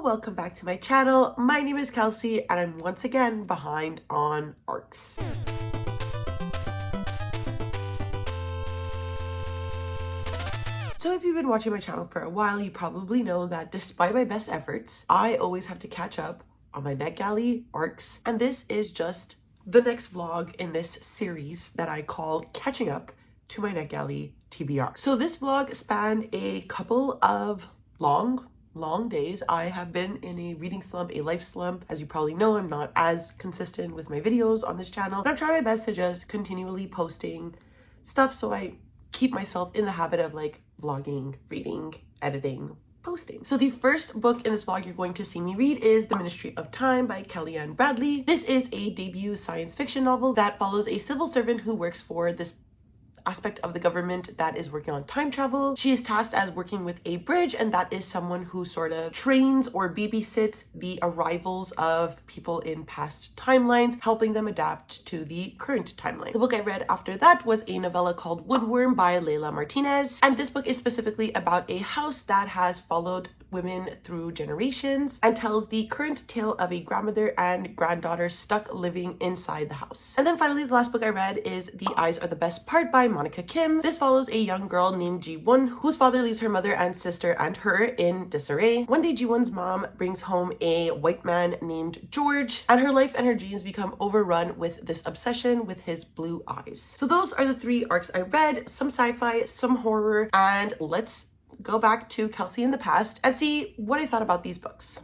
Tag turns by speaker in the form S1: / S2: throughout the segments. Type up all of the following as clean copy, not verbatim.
S1: welcome back to my channel. My name is Kelsey and I'm once again behind on ARCs. So if you've been watching my channel for a while, you probably know that despite my best efforts, I always have to catch up on my NetGalley ARCs, and this is just the next vlog in this series that I call Catching Up to My NetGalley TBR. So this vlog spanned a couple of long days. I have been in a reading slump, a life slump. As you probably know, I'm not as consistent with my videos on this channel, but I'm trying my best to just continually posting stuff so I keep myself in the habit of like vlogging, reading, editing, posting. So the first book in this vlog you're going to see me read is The Ministry of Time by Kellyanne Bradley. This is a debut science fiction novel that follows a civil servant who works for this aspect of the government that is working on time travel. She is tasked as working with a bridge, and that is someone who sort of trains or babysits the arrivals of people in past timelines, helping them adapt to the current timeline. The book I read after that was a novella called Woodworm by Leila Martinez, and this book is specifically about a house that has followed women through generations and tells the current tale of a grandmother and granddaughter stuck living inside the house. And then finally, the last book I read is The Eyes Are the Best Part by Monica Kim. This follows a young girl named Ji-won whose father leaves her mother and sister and her in disarray. One day, Ji-won's mom brings home a white man named George, and her life and her dreams become overrun with this obsession with his blue eyes. So those are the three arcs I read, some sci-fi, some horror, and let's go back to Kelsey in the past and see what I thought about these books.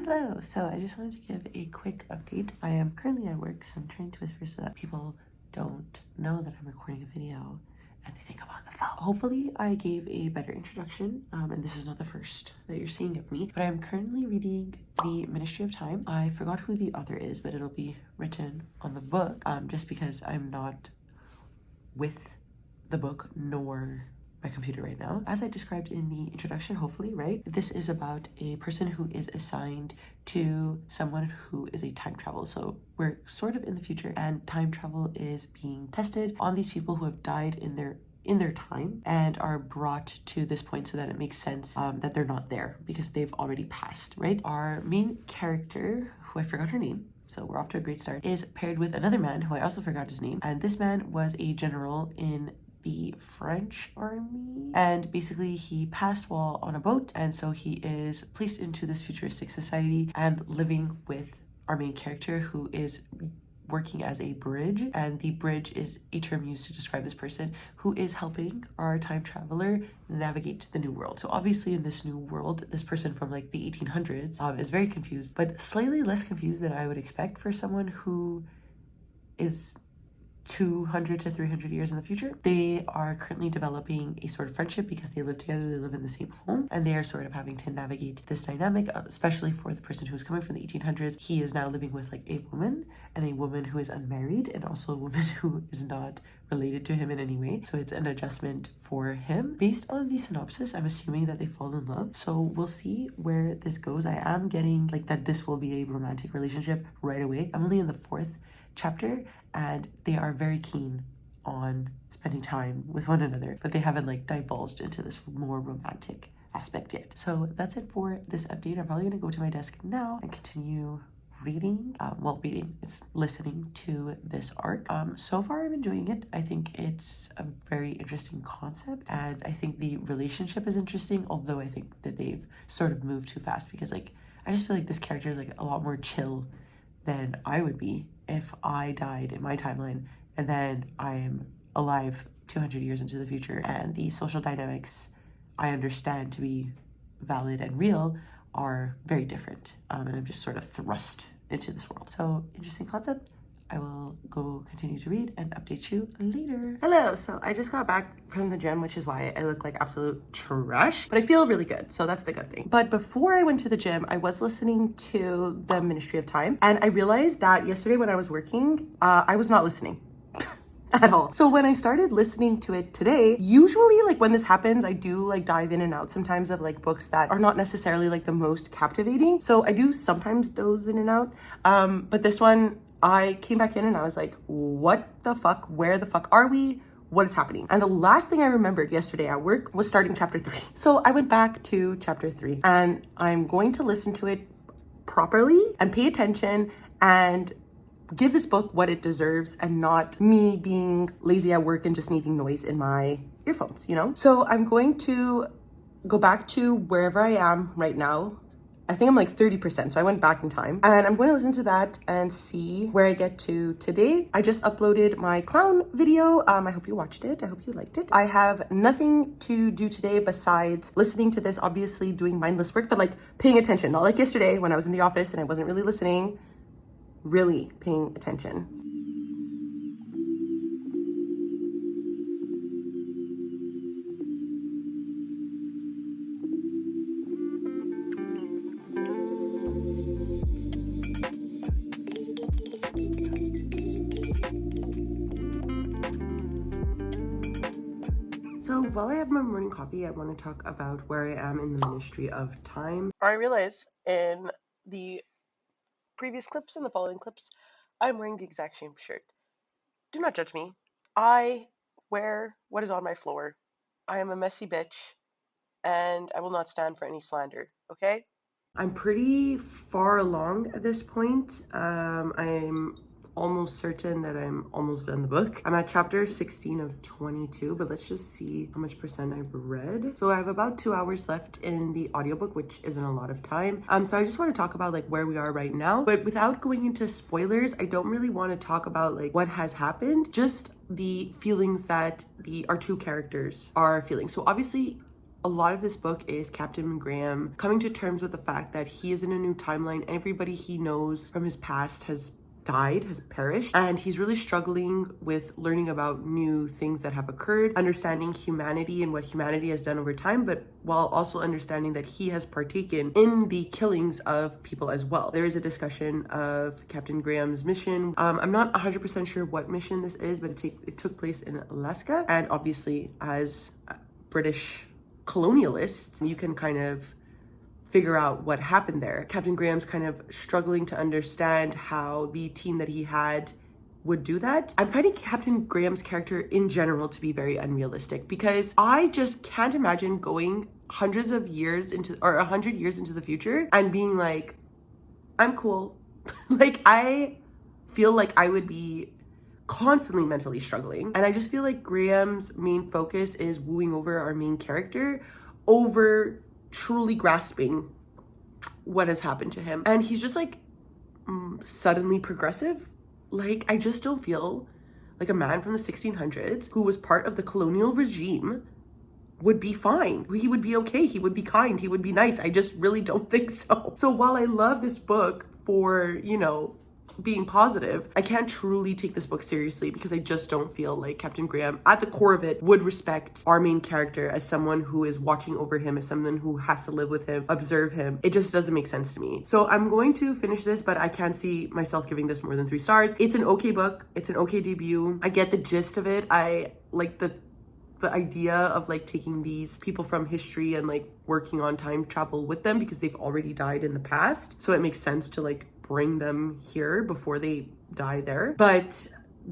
S1: Hello, so I just wanted to give a quick update. I am currently at work, so I'm trying to whisper so that people don't know that I'm recording a video and they think I'm on the phone. Hopefully I gave a better introduction, and this is not the first that you're seeing of me, but I'm currently reading The Ministry of Time. I forgot who the author is, but it'll be written on the book, just because I'm not with the book nor my computer right now. As I described in the introduction, hopefully, right? This is about a person who is assigned to someone who is a time travel. So we're sort of in the future and time travel is being tested on these people who have died in their time and are brought to this point so that it makes sense that they're not there because they've already passed, right? Our main character, who I forgot her name, so we're off to a great start, is paired with another man who I also forgot his name. And this man was a general in the French army. And basically he passed while on a boat. And so he is placed into this futuristic society and living with our main character who is working as a bridge, and the bridge is a term used to describe this person who is helping our time traveler navigate the new world. So obviously in this new world, this person from like the 1800s is very confused, but slightly less confused than I would expect for someone who is 200 to 300 years in the future. They are currently developing a sort of friendship because they live together, they live in the same home, and they are sort of having to navigate this dynamic, especially for the person who's coming from the 1800s. He is now living with like a woman, and a woman who is unmarried, and also a woman who is not related to him in any way. So it's an adjustment for him. Based on the synopsis, I'm assuming that they fall in love. So we'll see where this goes. I am getting like that this will be a romantic relationship right away. I'm only in the 4th chapter and they are very keen on spending time with one another, but they haven't like divulged into this more romantic aspect yet. So that's it for this update. I'm probably gonna go to my desk now and continue reading. It's listening to this arc. So far I'm enjoying it. I think it's a very interesting concept, and I think the relationship is interesting, although I think that they've sort of moved too fast because like I just feel like this character is like a lot more chill than I would be if I died in my timeline and then I am alive 200 years into the future, and the social dynamics I understand to be valid and real are very different, and I'm just sort of thrust into this world. So interesting concept. I will go continue to read and update you later. Hello, so I just got back from the gym, which is why I look like absolute trash, but I feel really good, so that's the good thing. But before I went to the gym, I was listening to The Ministry of Time, and I realized that yesterday when I was working, I was not listening at all. So when I started listening to it today, usually like when this happens, I do like dive in and out sometimes of like books that are not necessarily like the most captivating. So I do sometimes doze in and out, but this one, I came back in and I was like, what the fuck? Where the fuck are we? what is happening. And the last thing I remembered yesterday at work was starting chapter 3. So I went back to chapter 3 and I'm going to listen to it properly and pay attention and give this book what it deserves, and not me being lazy at work and just needing noise in my earphones, you know? So I'm going to go back to wherever I am right now. I think I'm like 30%, so I went back in time. And I'm going to listen to that and see where I get to today. I just uploaded my clown video. I hope you watched it. I hope you liked it. I have nothing to do today besides listening to this, obviously doing mindless work, but like paying attention. Not like yesterday when I was in the office and I wasn't really listening, really paying attention. So while I have my morning coffee, I want to talk about where I am in the Ministry of Time. I realize in the previous clips and the following clips, I'm wearing the exact same shirt. Do not judge me. I wear what is on my floor. I am a messy bitch, and I will not stand for any slander, okay? I'm pretty far along at this point. I'm almost certain that I'm almost done the book. I'm at chapter 16 of 22, but let's just see how much percent I've read. So I have about 2 hours left in the audiobook, which isn't a lot of time. So I just want to talk about like where we are right now, but without going into spoilers. I don't really want to talk about like what has happened, just the feelings that our two characters are feeling. So obviously, a lot of this book is Captain Graham coming to terms with the fact that he is in a new timeline. Everybody he knows from his past has died, has perished, and he's really struggling with learning about new things that have occurred, understanding humanity and what humanity has done over time, but while also understanding that he has partaken in the killings of people as well. There is a discussion of Captain Graham's mission. I'm not 100% sure what mission this is, but it took place in Alaska, and obviously as British colonialists, you can kind of figure out what happened there. Captain Graham's kind of struggling to understand how the team that he had would do that. I'm finding Captain Graham's character in general to be very unrealistic, because I just can't imagine going hundreds of years into, or 100 years into the future and being like, I'm cool. Like, I feel like I would be constantly mentally struggling. And I just feel like Graham's main focus is wooing over our main character over truly grasping what has happened to him. And he's just like suddenly progressive. Like, I just don't feel like a man from the 1600s who was part of the colonial regime would be fine. He would be okay. He would be kind. He would be nice. I just really don't think so. So while I love this book for, you know, being positive, I can't truly take this book seriously, because I just don't feel like Captain Graham, at the core of it, would respect our main character as someone who is watching over him, as someone who has to live with him, observe him. It just doesn't make sense to me. So I'm going to finish this, but I can't see myself giving this more than 3 stars. It's an okay book. It's an okay debut. I get the gist of it. I like the idea of like taking these people from history and like working on time travel with them, because they've already died in the past. So it makes sense to like bring them here before they die there. But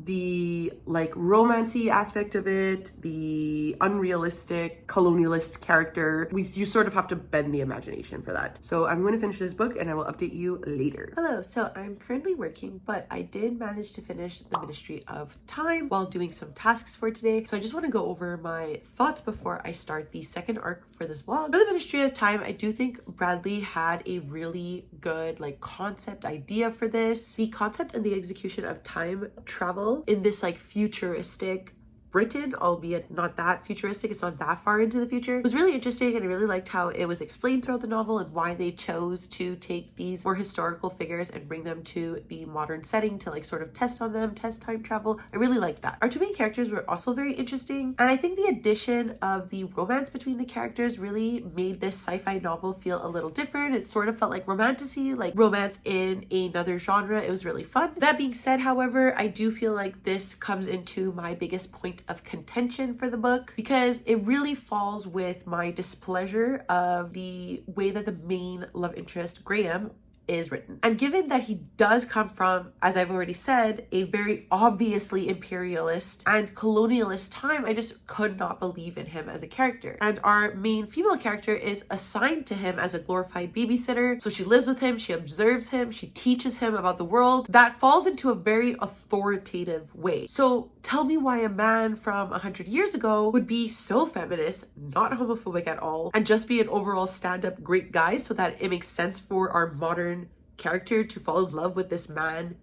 S1: the like romancy aspect of it, the unrealistic colonialist character, you sort of have to bend the imagination for that. So I'm going to finish this book and I will update you later. Hello, so I'm currently working, but I did manage to finish the Ministry of Time while doing some tasks for today. So I just want to go over my thoughts before I start the second arc for this vlog. For the Ministry of Time, I do think Bradley had a really good like concept idea for this. The concept and the execution of time travel in this like futuristic Britain, albeit not that futuristic, it's not that far into the future, was really interesting. And I really liked how it was explained throughout the novel and why they chose to take these more historical figures and bring them to the modern setting to like sort of test on them, test time travel. I really liked that. Our two main characters were also very interesting, and I think the addition of the romance between the characters really made this sci-fi novel feel a little different. It sort of felt like romantasy, like romance in another genre. It was really fun. That being said, however, I do feel like this comes into my biggest point of contention for the book, because it really falls with my displeasure of the way that the main love interest, Graham, is written. And given that he does come from, as I've already said, a very obviously imperialist and colonialist time, I just could not believe in him as a character. And our main female character is assigned to him as a glorified babysitter. So she lives with him, she observes him, she teaches him about the world. That falls into a very authoritative way. So tell me why a man from 100 years ago would be so feminist, not homophobic at all, and just be an overall stand-up great guy so that it makes sense for our modern character to fall in love with this man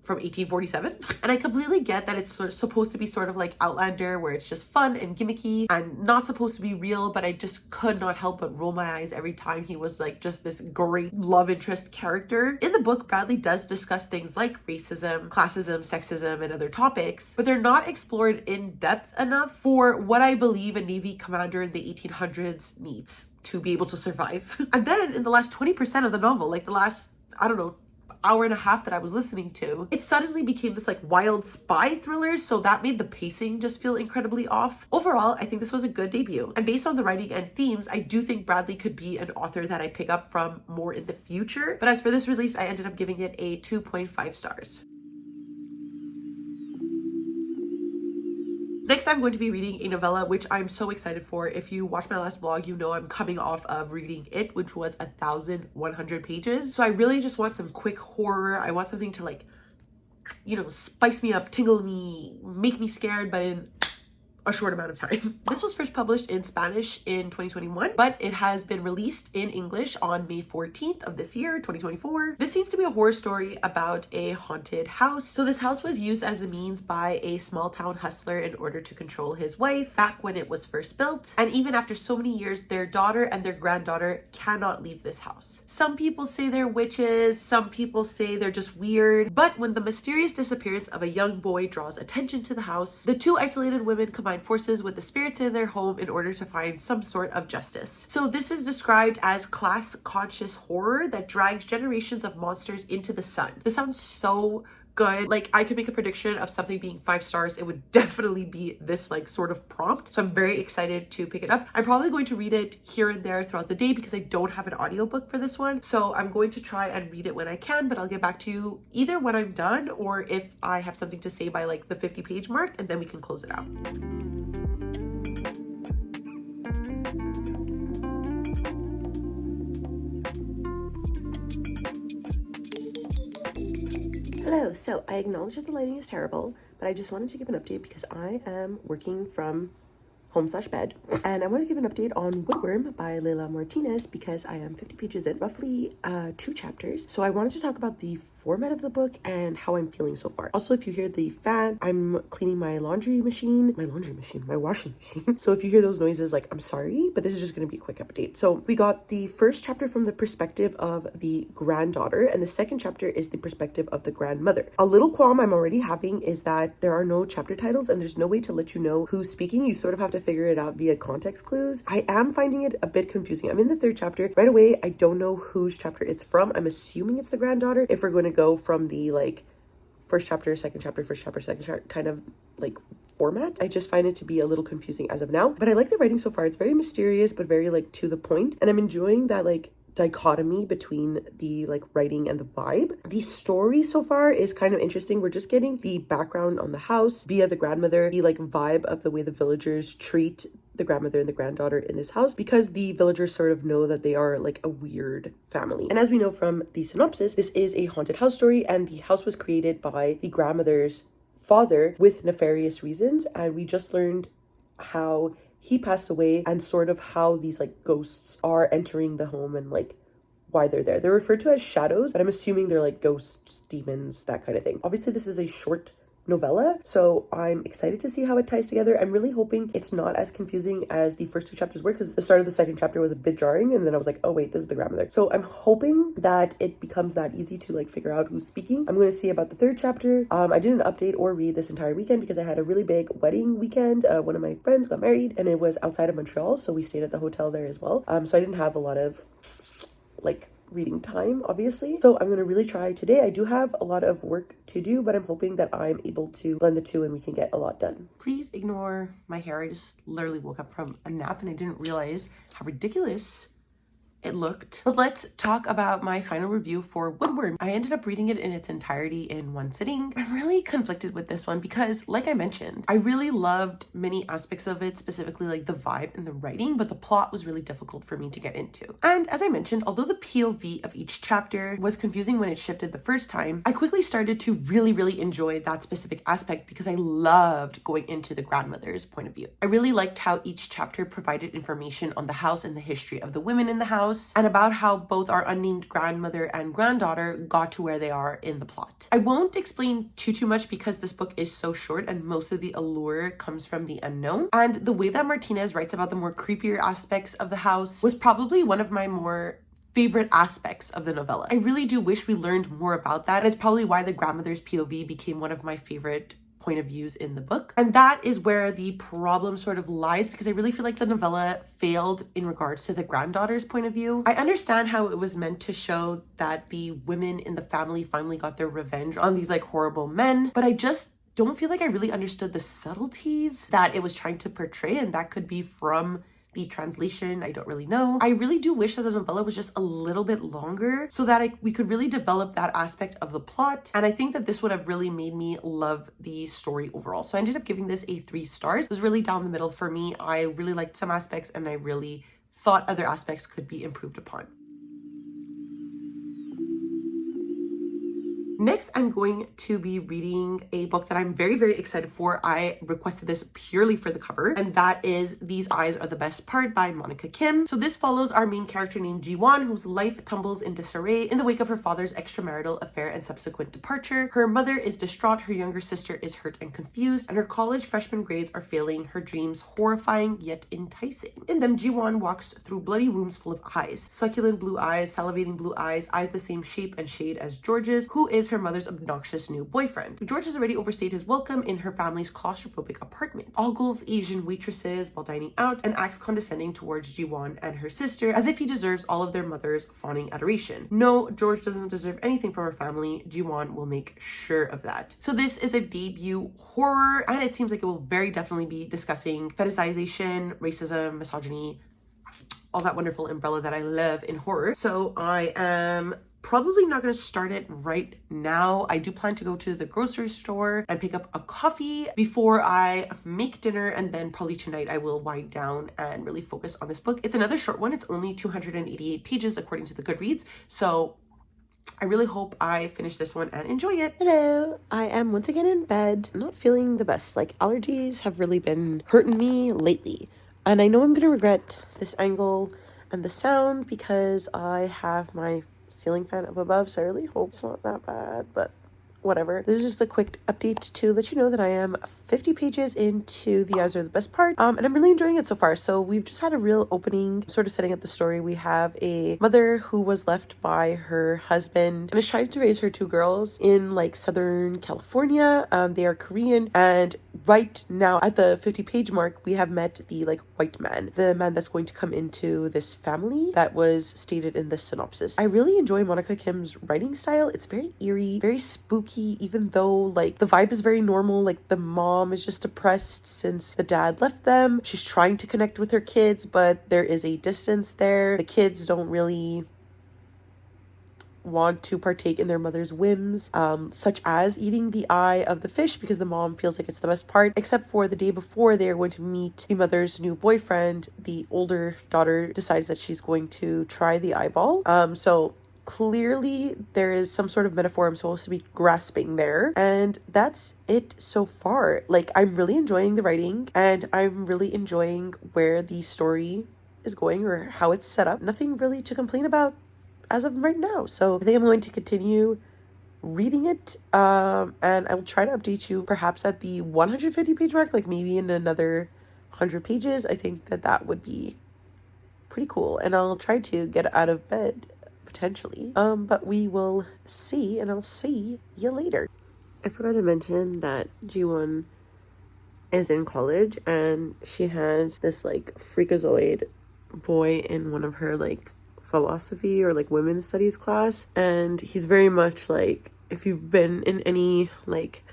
S1: from 1847. And I completely get that it's supposed to be sort of like Outlander, where it's just fun and gimmicky and not supposed to be real, but I just could not help but roll my eyes every time he was like just this great love interest character. In the book, Bradley does discuss things like racism, classism, sexism, and other topics, but they're not explored in depth enough for what I believe a Navy commander in the 1800s needs to be able to survive. And then in the last 20% of the novel, like the last, I don't know, hour and a half that I was listening to, it suddenly became this like wild spy thriller, so that made the pacing just feel incredibly off. Overall, I think this was a good debut, and based on the writing and themes, I do think Bradley could be an author that I pick up from more in the future. But as for this release, I ended up giving it a 2.5 stars. Next, I'm going to be reading a novella, which I'm so excited for. If you watched my last vlog, you know I'm coming off of reading It, which was 1,100 pages. So I really just want some quick horror. I want something to like, you know, spice me up, tingle me, make me scared, but in a short amount of time. This was first published in Spanish in 2021, but it has been released in English on May 14th of this year, 2024. This seems to be a horror story about a haunted house. So this house was used as a means by a small town hustler in order to control his wife back when it was first built. And even after so many years, their daughter and their granddaughter cannot leave this house. Some people say they're witches, some people say they're just weird, but when the mysterious disappearance of a young boy draws attention to the house, the two isolated women combine forces with the spirits in their home in order to find some sort of justice. So this is described as class-conscious horror that drags generations of monsters into the sun. This sounds so good. Like, I could make a prediction of something being 5 stars. It would definitely be this like sort of prompt. So I'm very excited to pick it up. I'm probably going to read it here and there throughout the day because I don't have an audiobook for this one. So I'm going to try and read it when I can, but I'll get back to you either when I'm done or if I have something to say by like the 50-page mark, and then we can close it out. Hello, so I acknowledge that the lighting is terrible, but I just wanted to give an update because I am working from home/bed, and I want to give an update on Woodworm by Leila Martinez because I am 50 pages in, roughly 2 chapters. So I wanted to talk about the format of the book and how I'm feeling so far. Also, if you hear the fan, I'm cleaning my washing machine. So if you hear those noises, like, I'm sorry, but this is just going to be a quick update. So we got the first chapter from the perspective of the granddaughter, and the second chapter is the perspective of the grandmother. A little qualm I'm already having is that there are no chapter titles and there's no way to let you know who's speaking. You sort of have to figure it out via context clues. I am finding it a bit confusing. I'm in the 3rd chapter. Right away, I don't know whose chapter it's from. I'm assuming it's the granddaughter if we're going to go from the like first chapter, second chapter, first chapter, second chapter kind of like format. I just find it to be a little confusing as of now, but I like the writing so far. It's very mysterious but very like to the point, and I'm enjoying that like dichotomy between the like writing and the vibe. The story so far is kind of interesting. We're just getting the background on the house via the grandmother, the like vibe of the way the villagers treat the grandmother and the granddaughter in this house, because the villagers sort of know that they are like a weird family. And as we know from the synopsis, this is a haunted house story, and the house was created by the grandmother's father with nefarious reasons, and we just learned how he passed away and sort of how these like ghosts are entering the home and like why they're there. They're referred to as shadows, but I'm assuming they're like ghosts, demons, that kind of thing. Obviously, this is a short novella, so I'm excited to see how it ties together. I'm really hoping it's not as confusing as the first 2 chapters were, because the start of the second chapter was a bit jarring, and then I was like, oh wait, this is the grandmother. So I'm hoping that it becomes that easy to like figure out who's speaking. I'm going to see about the 3rd chapter. I didn't update or read this entire weekend because I had a really big wedding weekend. One of my friends got married and it was outside of Montreal, so we stayed at the hotel there as well. So I didn't have a lot of like reading time, obviously. So I'm going to really try today. I do have a lot of work to do, but I'm hoping that I'm able to blend the two and we can get a lot done. Please ignore my hair. I just literally woke up from a nap and I didn't realize how ridiculous it looked. But let's talk about my final review for Woodworm. I ended up reading it in its entirety in one sitting. I'm really conflicted with this one because, like I mentioned, I really loved many aspects of it, specifically like the vibe and the writing, but the plot was really difficult for me to get into. And as I mentioned, although the POV of each chapter was confusing when it shifted the first time, I quickly started to really enjoy that specific aspect because I loved going into the grandmother's point of view. I really liked how each chapter provided information on the house and the history of the women in the house, and about how both our unnamed grandmother and granddaughter got to where they are in the plot. I won't explain too much because this book is so short and most of the allure comes from the unknown, and the way that Martinez writes about the more creepier aspects of the house was probably one of my more favorite aspects of the novella. I really do wish we learned more about that, and it's probably why the grandmother's POV became one of my favorite point of views in the book. And that is where the problem sort of lies, because I really feel like the novella failed in regards to the granddaughter's point of view. I understand how it was meant to show that the women in the family finally got their revenge on these like horrible men, but I just don't feel like I really understood the subtleties that it was trying to portray, and that could be from the translation, I don't really know. I really do wish that the novella was just a little bit longer so that we could really develop that aspect of the plot, and I think that this would have really made me love the story overall. So I ended up giving this a 3 stars. It was really down the middle for me. I really liked some aspects and I really thought other aspects could be improved upon. Next, I'm going to be reading a book that I'm very excited for. I requested this purely for the cover, and that is These Eyes Are the Best Part by Monica Kim. So this follows our main character named Ji-won, whose life tumbles in disarray in the wake of her father's extramarital affair and subsequent departure. Her mother is distraught, her younger sister is hurt and confused, and her college freshman grades are failing, her dreams horrifying yet enticing. In them, Ji-won walks through bloody rooms full of eyes. Succulent blue eyes, salivating blue eyes the same shape and shade as George's, who is her mother's obnoxious new boyfriend. George has already overstayed his welcome in her family's claustrophobic apartment, ogles Asian waitresses while dining out, and acts condescending towards Ji-won and her sister as if he deserves all of their mother's fawning adoration. No, George doesn't deserve anything from her family. Ji-won will make sure of that. So this is a debut horror, and it seems like it will very definitely be discussing fetishization, racism, misogyny, all that wonderful umbrella that I love in horror. So I am probably not going to start it right now. I do plan to go to the grocery store and pick up a coffee before I make dinner, and then probably tonight I will wind down and really focus on this book. It's another short one. It's only 288 pages according to the Goodreads, so I really hope I finish this one and enjoy it. Hello, I am once again in bed, not feeling the best. Like, allergies have really been hurting me lately, and I know I'm gonna regret this angle and the sound because I have my ceiling fan up above, so I really hope it's not that bad, but whatever. This is just a quick update to let you know that I am 50 pages into The Eyes Are the Best Part, and I'm really enjoying it so far. So we've just had a real opening, sort of setting up the story. We have a mother who was left by her husband and is trying to raise her 2 girls in like Southern California. They are Korean, and right now at the 50-page mark, we have met the like white man, the man that's going to come into this family that was stated in the synopsis. I really enjoy Monica Kim's writing style. It's very eerie, very spooky, even though like the vibe is very normal. Like, the mom is just depressed since the dad left them. She's trying to connect with her kids, but there is a distance there. The kids don't really want to partake in their mother's whims, such as eating the eye of the fish because the mom feels like it's the best part, except for the day before they are going to meet the mother's new boyfriend. The older daughter decides that she's going to try the eyeball. So clearly there is some sort of metaphor I'm supposed to be grasping there, and that's it so far. Like, I'm really enjoying the writing, and I'm really enjoying where the story is going or how it's set up. Nothing really to complain about as of right now. So I think I'm going to continue reading it, and I will try to update you perhaps at the 150 page mark, like maybe in another 100 pages. I think that would be pretty cool, and I'll try to get out of bed potentially, but we will see, and I'll see you later. I forgot to mention that Ji-won is in college, and she has this like freakazoid boy in one of her like philosophy or like women's studies class, and he's very much like, if you've been in any like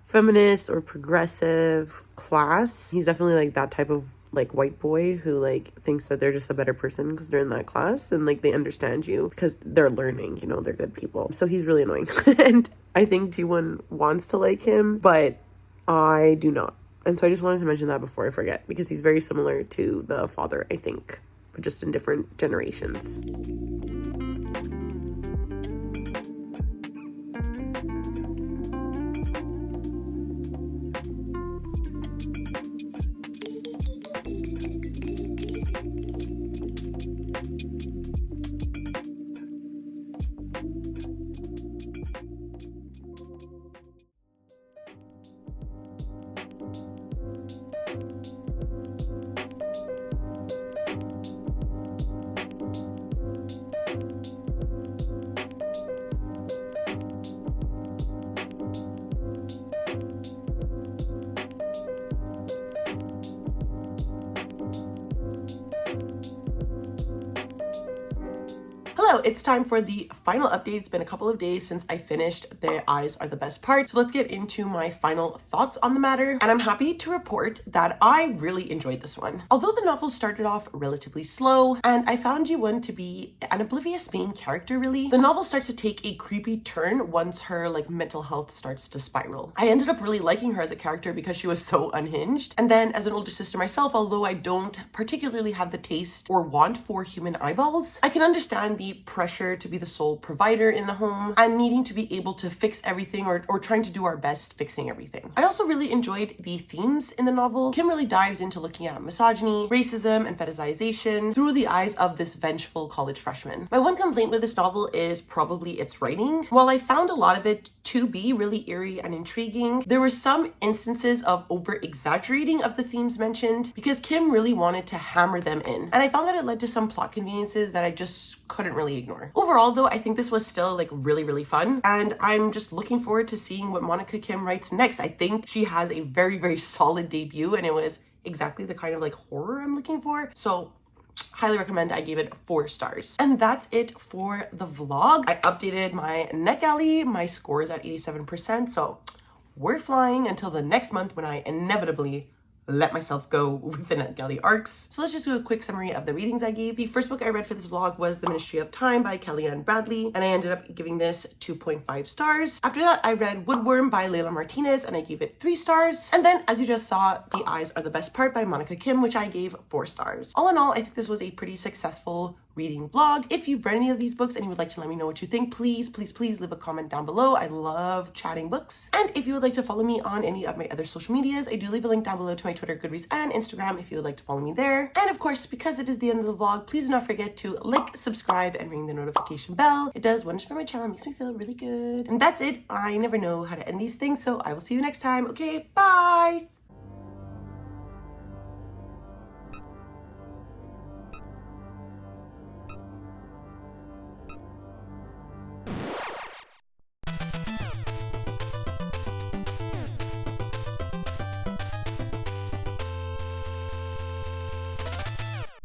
S1: feminist or progressive class, he's definitely like that type of like white boy who like thinks that they're just a better person because they're in that class, and like they understand you because they're learning, you know, they're good people. So he's really annoying. And I think Jiwon wants to like him, but I do not. And so I just wanted to mention that before I forget, because he's very similar to the father, I think, but just in different generations. Hello, it's time for the final update. It's been a couple of days since I finished The Eyes Are the Best Part. So let's get into my final thoughts on the matter. And I'm happy to report that I really enjoyed this one. Although the novel started off relatively slow, and I found Jiwon to be an oblivious main character really, the novel starts to take a creepy turn once her like mental health starts to spiral. I ended up really liking her as a character because she was so unhinged. And then as an older sister myself, although I don't particularly have the taste or want for human eyeballs, I can understand the pressure to be the sole provider in the home and needing to be able to fix everything or trying to do our best fixing everything. I also really enjoyed the themes in the novel. Kim really dives into looking at misogyny, racism, and fetishization through the eyes of this vengeful college freshman. My one complaint with this novel is probably its writing. While I found a lot of it to be really eerie and intriguing, there were some instances of over-exaggerating of the themes mentioned because Kim really wanted to hammer them in. And I found that it led to some plot conveniences that I just couldn't really ignore. Overall though, I think this was still like really fun, and I'm just looking forward to seeing what Monica Kim writes next. I think she has a very solid debut, and it was exactly the kind of like horror I'm looking for. So highly recommend. I gave it 4 stars. And that's it for the vlog. I updated my NetGalley. My score is at 87%, so we're flying until the next month when I inevitably let myself go with the NetGalley arcs. So let's just do a quick summary of the readings I gave. The first book I read for this vlog was The Ministry of Time by Kellyanne Bradley, and I ended up giving this 2.5 stars. After that, I read Woodworm by Layla Martinez, and I gave it 3 stars. And then, as you just saw, The Eyes Are the Best Part by Monica Kim, which I gave 4 stars. All in all, I think this was a pretty successful reading vlog. If you've read any of these books and you would like to let me know what you think, please leave a comment down below. I love chatting books. And if you would like to follow me on any of my other social medias, I do leave a link down below to my Twitter, Goodreads, and Instagram if you would like to follow me there. And of course, because it is the end of the vlog, please do not forget to like, subscribe, and ring the notification bell. It does wonders for my channel, makes me feel really good. And that's it. I never know how to end these things, so I will see you next time. Okay, bye!